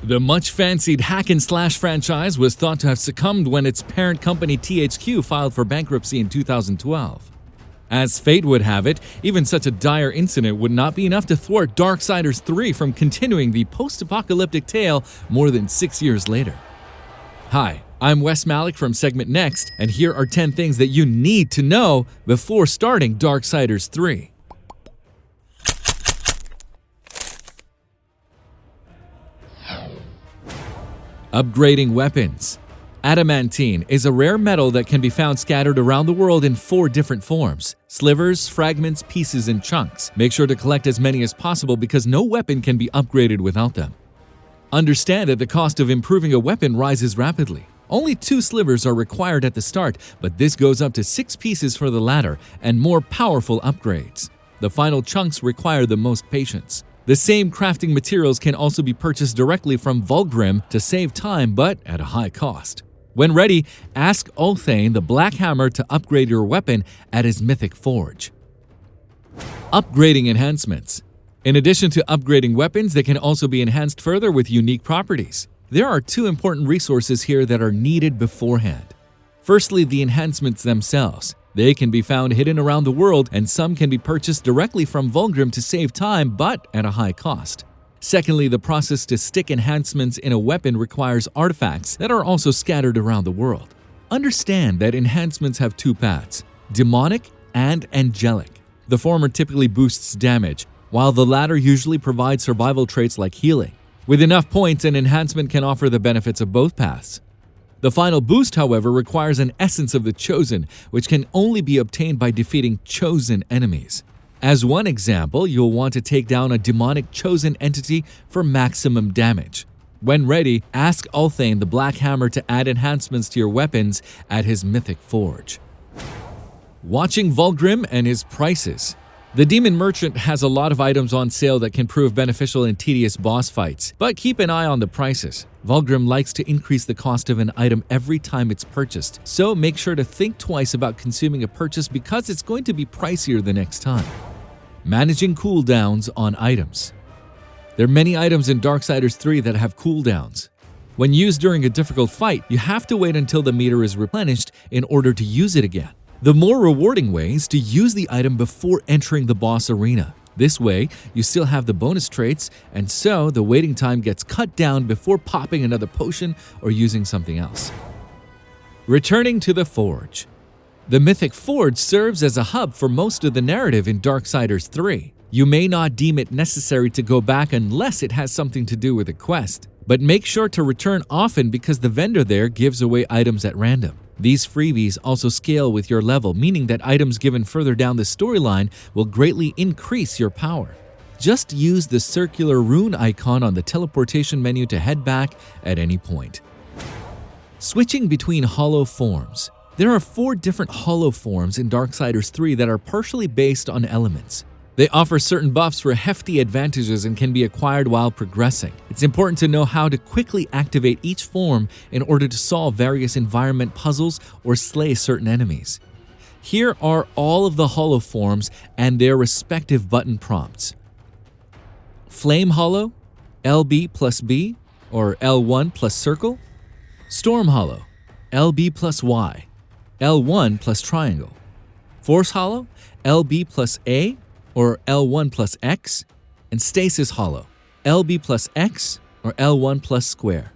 The much-fancied hack-and-slash franchise was thought to have succumbed when its parent company THQ filed for bankruptcy in 2012. As fate would have it, even such a dire incident would not be enough to thwart Darksiders 3 from continuing the post-apocalyptic tale more than 6 years later. Hi, I'm Wes Malik from SegmentNext, and here are 10 things that you need to know before starting Darksiders 3. Upgrading weapons. Adamantine is a rare metal that can be found scattered around the world in 4 different forms: slivers, fragments, pieces, and chunks. Make sure to collect as many as possible because no weapon can be upgraded without them. Understand that the cost of improving a weapon rises rapidly. Only 2 slivers are required at the start, but this goes up to 6 pieces for the latter and more powerful upgrades. The final chunks require the most patience. The same crafting materials can also be purchased directly from Vulgrim to save time, but at a high cost. When ready, ask Ulthane the Black Hammer to upgrade your weapon at his mythic forge. Upgrading enhancements. In addition to upgrading weapons, they can also be enhanced further with unique properties. There are 2 important resources here that are needed beforehand. Firstly, the enhancements themselves. They can be found hidden around the world, and some can be purchased directly from Vulgrim to save time, but at a high cost. Secondly, the process to stick enhancements in a weapon requires artifacts that are also scattered around the world. Understand that enhancements have 2 paths: demonic and angelic. The former typically boosts damage, while the latter usually provides survival traits like healing. With enough points, an enhancement can offer the benefits of both paths. The final boost, however, requires an essence of the Chosen, which can only be obtained by defeating chosen enemies. As one example, you'll want to take down a demonic chosen entity for maximum damage. When ready, ask Ulthane the Black Hammer to add enhancements to your weapons at his mythic forge. Watching Vulgrim and his prices. The Demon Merchant has a lot of items on sale that can prove beneficial in tedious boss fights, but keep an eye on the prices. Vulgrim likes to increase the cost of an item every time it's purchased, so make sure to think twice about consuming a purchase because it's going to be pricier the next time. Managing cooldowns on items. There are many items in Darksiders 3 that have cooldowns. When used during a difficult fight, you have to wait until the meter is replenished in order to use it again. The more rewarding way is to use the item before entering the boss arena. This way, you still have the bonus traits, and so the waiting time gets cut down before popping another potion or using something else. Returning to the Forge. The Mythic Forge serves as a hub for most of the narrative in Darksiders 3. You may not deem it necessary to go back unless it has something to do with a quest, but make sure to return often because the vendor there gives away items at random. These freebies also scale with your level, meaning that items given further down the storyline will greatly increase your power. Just use the circular rune icon on the teleportation menu to head back at any point. Switching between Holo forms. There are 4 different Holo forms in Darksiders 3 that are partially based on elements. They offer certain buffs for hefty advantages and can be acquired while progressing. It's important to know how to quickly activate each form in order to solve various environment puzzles or slay certain enemies. Here are all of the Holo forms and their respective button prompts. Flame Holo, LB plus B, or L1 plus circle. Storm Holo, LB plus Y, L1 plus triangle. Force Holo, LB plus A, or L1 plus X, and Stasis Holo, LB plus X, or L1 plus square.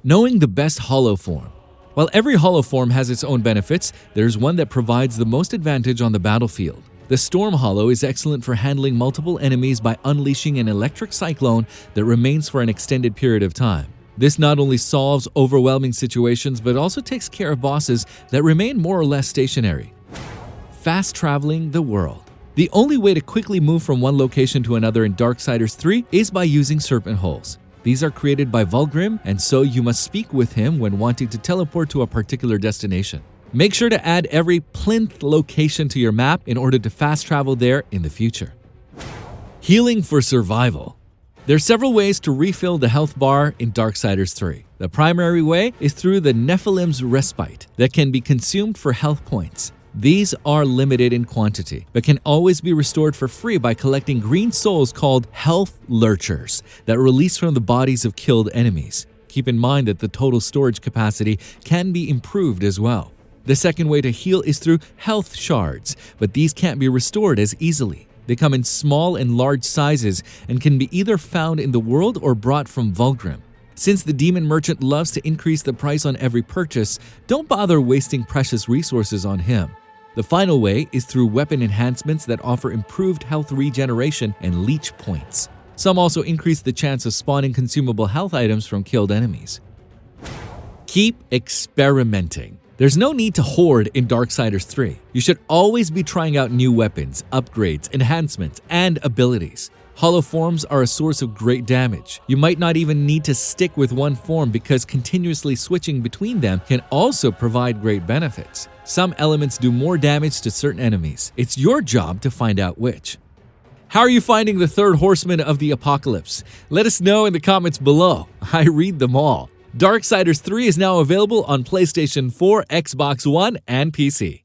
Knowing the best Holo form. While every Holo form has its own benefits, there's one that provides the most advantage on the battlefield. The Storm Holo is excellent for handling multiple enemies by unleashing an electric cyclone that remains for an extended period of time. This not only solves overwhelming situations, but also takes care of bosses that remain more or less stationary. Fast traveling the world. The only way to quickly move from one location to another in Darksiders 3 is by using serpent holes. These are created by Vulgrim, and so you must speak with him when wanting to teleport to a particular destination. Make sure to add every plinth location to your map in order to fast travel there in the future. Healing for survival. There are several ways to refill the health bar in Darksiders 3. The primary way is through the Nephilim's Respite that can be consumed for health points. These are limited in quantity, but can always be restored for free by collecting green souls called health lurchers that release from the bodies of killed enemies. Keep in mind that the total storage capacity can be improved as well. The second way to heal is through health shards, but these can't be restored as easily. They come in small and large sizes and can be either found in the world or brought from Vulgrim. Since the demon merchant loves to increase the price on every purchase, don't bother wasting precious resources on him. The final way is through weapon enhancements that offer improved health regeneration and leech points. Some also increase the chance of spawning consumable health items from killed enemies. Keep experimenting. There's no need to hoard in Darksiders 3. You should always be trying out new weapons, upgrades, enhancements, and abilities. Holo forms are a source of great damage. You might not even need to stick with one form because continuously switching between them can also provide great benefits. Some elements do more damage to certain enemies. It's your job to find out which. How are you finding the third horseman of the apocalypse? Let us know in the comments below. I read them all. Darksiders 3 is now available on PlayStation 4, Xbox One, and PC.